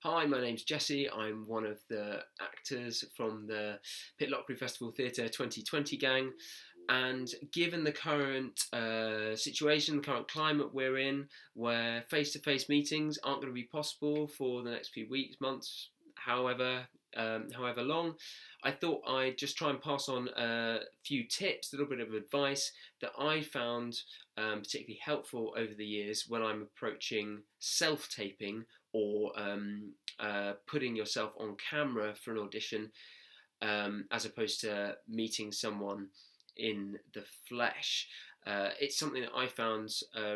Hi, my name's Jesse. I'm one of the actors from the Pitlochry Festival Theatre 2020 gang. And given the current situation, the current climate we're in, where face-to-face meetings aren't going to be possible for the next few weeks, months, however long, I thought I'd just try and pass on a few tips, a little bit of advice that I found particularly helpful over the years when I'm approaching self-taping or putting yourself on camera for an audition, as opposed to meeting someone in the flesh. It's something that I found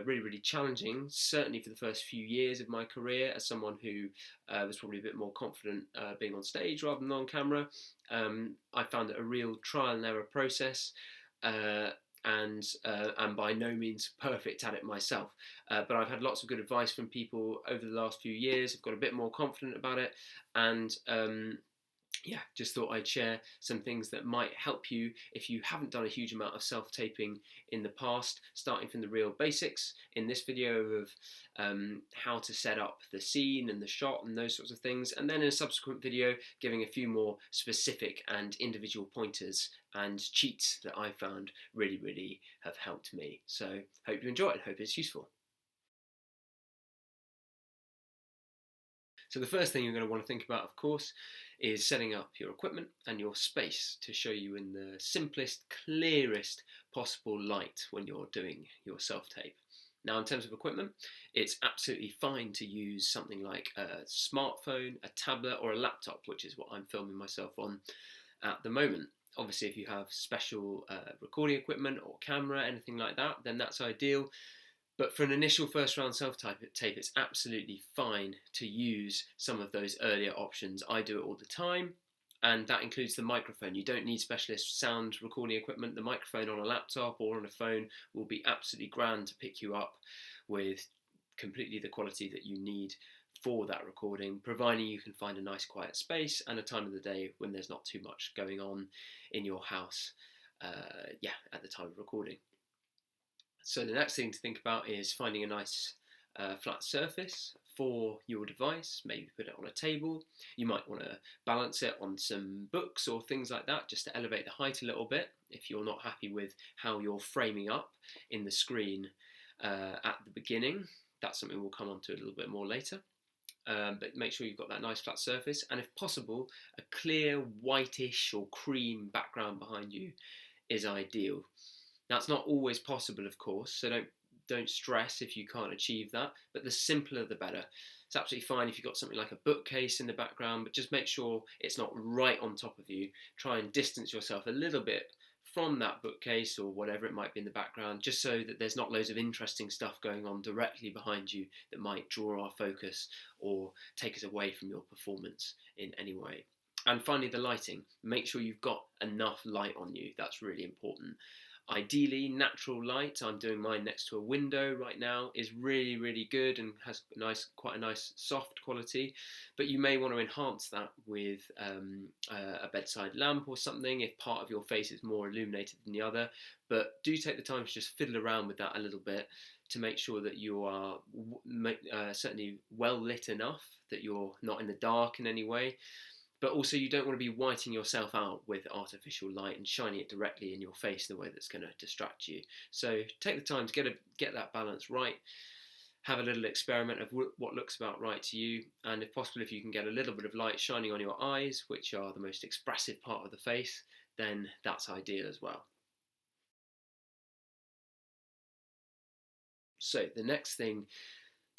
really challenging, certainly for the first few years of my career as someone who was probably a bit more confident being on stage rather than on camera. I found it a real trial and error process. And by no means perfect at it myself. But I've had lots of good advice from people over the last few years. I've got a bit more confident about it, and just thought I'd share some things that might help you if you haven't done a huge amount of self-taping in the past, starting from the real basics in this video of how to set up the scene and the shot and those sorts of things, and then in a subsequent video giving a few more specific and individual pointers and cheats that I found really have helped me. So hope you enjoy it, hope it's useful. So the first thing you're going to want to think about, of course, is setting up your equipment and your space to show you in the simplest, clearest possible light when you're doing your self-tape. Now, in terms of equipment, it's absolutely fine to use something like a smartphone, a tablet, or a laptop, which is what I'm filming myself on at the moment. Obviously, if you have special recording equipment or camera, anything like that, then that's ideal. But for an initial first round self-tape, it's absolutely fine to use some of those earlier options. I do it all the time, and that includes the microphone. You don't need specialist sound recording equipment. The microphone on a laptop or on a phone will be absolutely grand to pick you up with completely the quality that you need for that recording, providing you can find a nice quiet space and a time of the day when there's not too much going on in your house at the time of recording. So the next thing to think about is finding a nice flat surface for your device. Maybe put it on a table. You might want to balance it on some books or things like that, just to elevate the height a little bit if you're not happy with how you're framing up in the screen at the beginning. That's something we'll come on to a little bit more later. But make sure you've got that nice flat surface, and if possible, a clear whitish or cream background behind you is ideal. That's not always possible, of course, so don't stress if you can't achieve that, but the simpler the better. It's absolutely fine if you've got something like a bookcase in the background, but just make sure it's not right on top of you. Try and distance yourself a little bit from that bookcase or whatever it might be in the background, just so that there's not loads of interesting stuff going on directly behind you that might draw our focus or take us away from your performance in any way. And finally, the lighting. Make sure you've got enough light on you. That's really important. Ideally, natural light, I'm doing mine next to a window right now, is really good and has quite a nice soft quality, but you may want to enhance that with a bedside lamp or something if part of your face is more illuminated than the other. But do take the time to just fiddle around with that a little bit to make sure that you are certainly well lit enough that you're not in the dark in any way. But also you don't want to be whiting yourself out with artificial light and shining it directly in your face in a way that's going to distract you. So take the time to get that balance right. Have a little experiment of what looks about right to you, and if possible, if you can get a little bit of light shining on your eyes, which are the most expressive part of the face, then that's ideal as well. So the next thing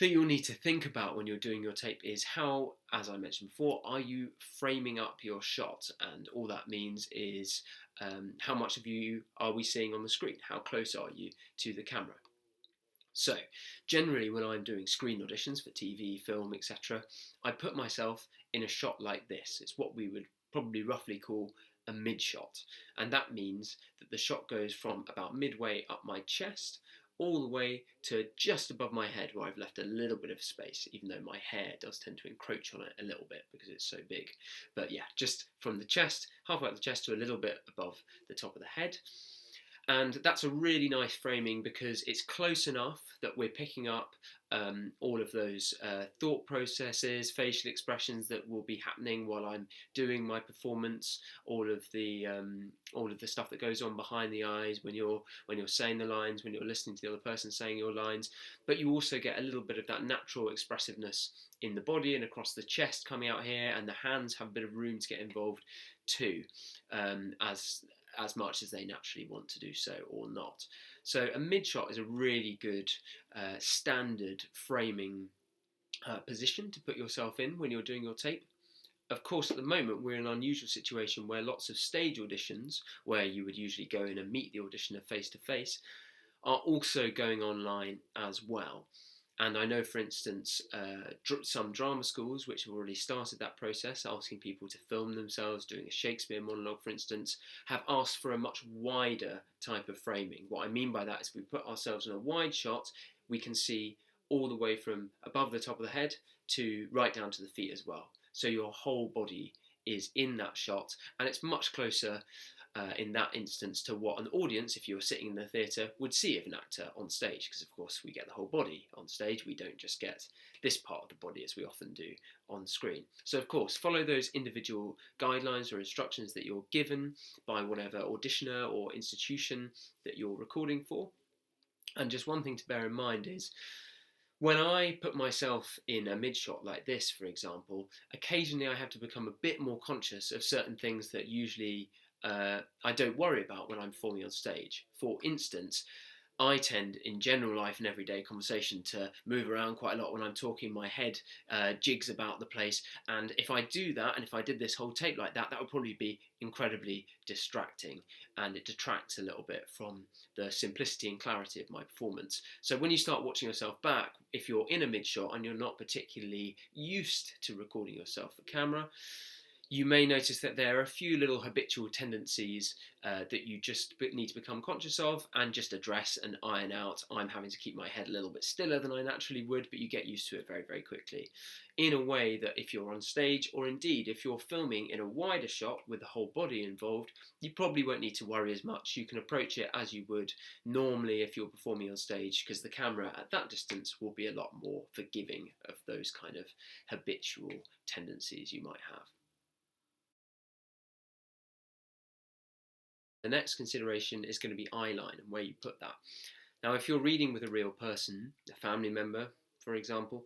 that you'll need to think about when you're doing your tape is how, as I mentioned before, are you framing up your shot? And all that means is how much of you are we seeing on the screen? How close are you to the camera? So generally when I'm doing screen auditions for TV, film, etc., I put myself in a shot like this. It's what we would probably roughly call a mid shot. And that means that the shot goes from about midway up my chest all the way to just above my head, where I've left a little bit of space, even though my hair does tend to encroach on it a little bit because it's so big. But yeah, just from the chest, halfway up the chest to a little bit above the top of the head. And that's a really nice framing because it's close enough that we're picking up all of those thought processes, facial expressions that will be happening while I'm doing my performance, all of the stuff that goes on behind the eyes when you're saying the lines, when you're listening to the other person saying your lines. But you also get a little bit of that natural expressiveness in the body and across the chest coming out here, and the hands have a bit of room to get involved too, as much as they naturally want to do so or not. So a mid shot is a really good standard framing position to put yourself in when you're doing your tape. Of course, at the moment, we're in an unusual situation where lots of stage auditions, where you would usually go in and meet the auditioner face to face, are also going online as well. And I know, for instance, some drama schools which have already started that process, asking people to film themselves doing a Shakespeare monologue, for instance, have asked for a much wider type of framing. What I mean by that is if we put ourselves in a wide shot, we can see all the way from above the top of the head to right down to the feet as well. So your whole body is in that shot, and it's much closer in that instance to what an audience, if you were sitting in the theatre, would see of an actor on stage, because of course we get the whole body on stage, we don't just get this part of the body as we often do on screen. So of course follow those individual guidelines or instructions that you're given by whatever auditioner or institution that you're recording for. And just one thing to bear in mind is, when I put myself in a mid shot like this, for example, occasionally I have to become a bit more conscious of certain things that usually I don't worry about when I'm performing on stage. For instance, I tend, in general life and everyday conversation, to move around quite a lot when I'm talking. My head jigs about the place, and if I do that, and if I did this whole tape like that, that would probably be incredibly distracting, and it detracts a little bit from the simplicity and clarity of my performance. So when you start watching yourself back, if you're in a mid shot and you're not particularly used to recording yourself for camera, you may notice that there are a few little habitual tendencies that you just need to become conscious of and just address and iron out. I'm having to keep my head a little bit stiller than I naturally would, but you get used to it very, very quickly. In a way that if you're on stage, or indeed if you're filming in a wider shot with the whole body involved, you probably won't need to worry as much. You can approach it as you would normally if you're performing on stage, because the camera at that distance will be a lot more forgiving of those kind of habitual tendencies you might have. The next consideration is going to be eyeline and where you put that. Now, if you're reading with a real person, a family member, for example,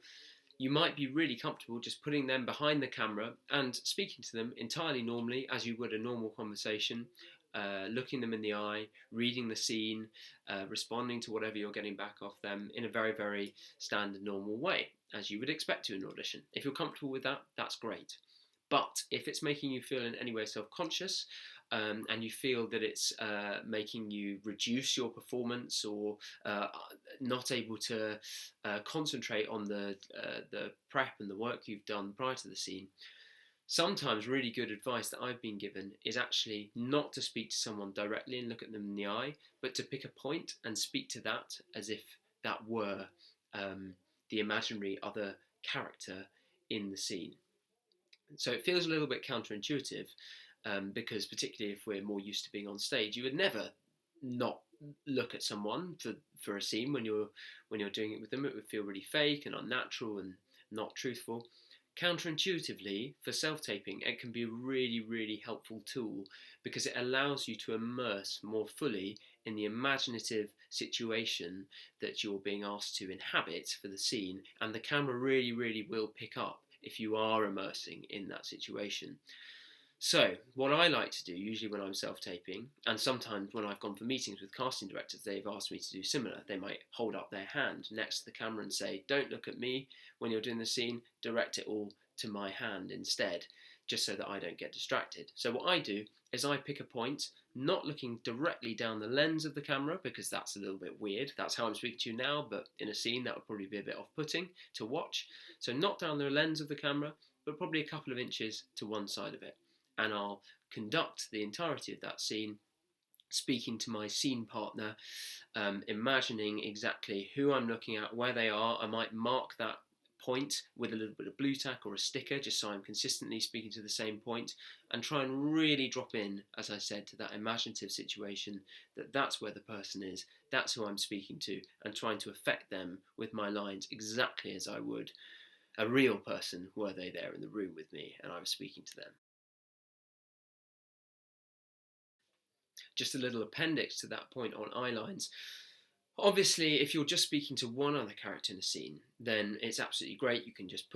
you might be really comfortable just putting them behind the camera and speaking to them entirely normally as you would a normal conversation, looking them in the eye, reading the scene, responding to whatever you're getting back off them in a very, very standard normal way, as you would expect to in an audition. If you're comfortable with that, that's great. But if it's making you feel in any way self-conscious, and you feel that it's making you reduce your performance or not able to concentrate on the prep and the work you've done prior to the scene, sometimes really good advice that I've been given is actually not to speak to someone directly and look at them in the eye, but to pick a point and speak to that as if that were the imaginary other character in the scene. So it feels a little bit counterintuitive, because particularly if we're more used to being on stage, you would never not look at someone for a scene when you're doing it with them. It would feel really fake and unnatural and not truthful. Counterintuitively, for self-taping, it can be a really, really helpful tool because it allows you to immerse more fully in the imaginative situation that you're being asked to inhabit for the scene, and the camera really, really will pick up if you are immersing in that situation. So what I like to do, usually when I'm self-taping, and sometimes when I've gone for meetings with casting directors, they've asked me to do similar. They might hold up their hand next to the camera and say, don't look at me when you're doing the scene, direct it all to my hand instead, just so that I don't get distracted. So what I do is I pick a point, not looking directly down the lens of the camera, because that's a little bit weird. That's how I'm speaking to you now, but in a scene that would probably be a bit off-putting to watch. So not down the lens of the camera, but probably a couple of inches to one side of it. And I'll conduct the entirety of that scene, speaking to my scene partner, imagining exactly who I'm looking at, where they are. I might mark that point with a little bit of blue tack or a sticker, just so I'm consistently speaking to the same point, and try and really drop in, as I said, to that imaginative situation, that's where the person is, that's who I'm speaking to, and trying to affect them with my lines exactly as I would a real person were they there in the room with me and I was speaking to them. Just a little appendix to that point on eye lines. Obviously, if you're just speaking to one other character in a scene, then it's absolutely great. You can just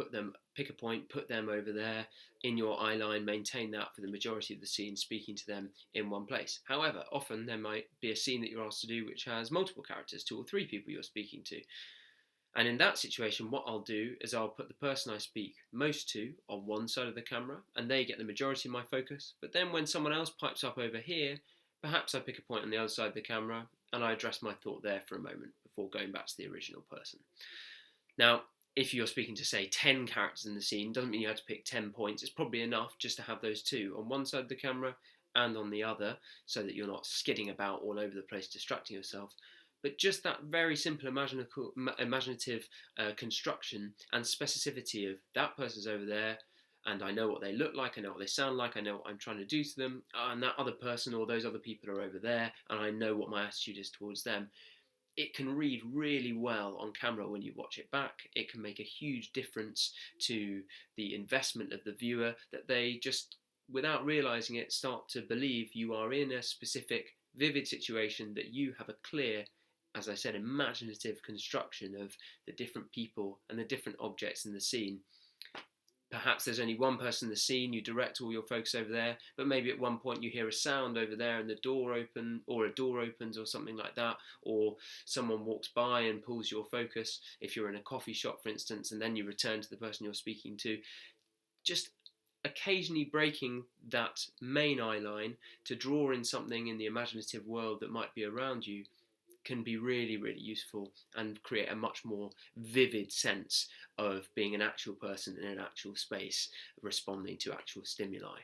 pick a point, put them over there in your eye line, maintain that for the majority of the scene, speaking to them in one place. However, often there might be a scene that you're asked to do which has multiple characters, 2 or 3 people you're speaking to. And in that situation, what I'll do is I'll put the person I speak most to on one side of the camera, and they get the majority of my focus. But then when someone else pipes up over here, perhaps I pick a point on the other side of the camera and I address my thought there for a moment before going back to the original person. Now, if you're speaking to, say, 10 characters in the scene, doesn't mean you have to pick 10 points. It's probably enough just to have those 2 on one side of the camera and on the other, so that you're not skidding about all over the place, distracting yourself. But just that very simple imaginative construction and specificity of that person's over there, and I know what they look like, I know what they sound like, I know what I'm trying to do to them, and that other person or those other people are over there, and I know what my attitude is towards them. It can read really well on camera when you watch it back. It can make a huge difference to the investment of the viewer, that they just, without realizing it, start to believe you are in a specific, vivid situation, that you have a clear, as I said, imaginative construction of the different people and the different objects in the scene. Perhaps there's only one person in the scene, you direct all your focus over there, but maybe at one point you hear a sound over there and the door open, or a door opens or something like that, or someone walks by and pulls your focus if you're in a coffee shop, for instance, and then you return to the person you're speaking to. Just occasionally breaking that main eye line to draw in something in the imaginative world that might be around you can be really, really useful and create a much more vivid sense of being an actual person in an actual space, responding to actual stimuli.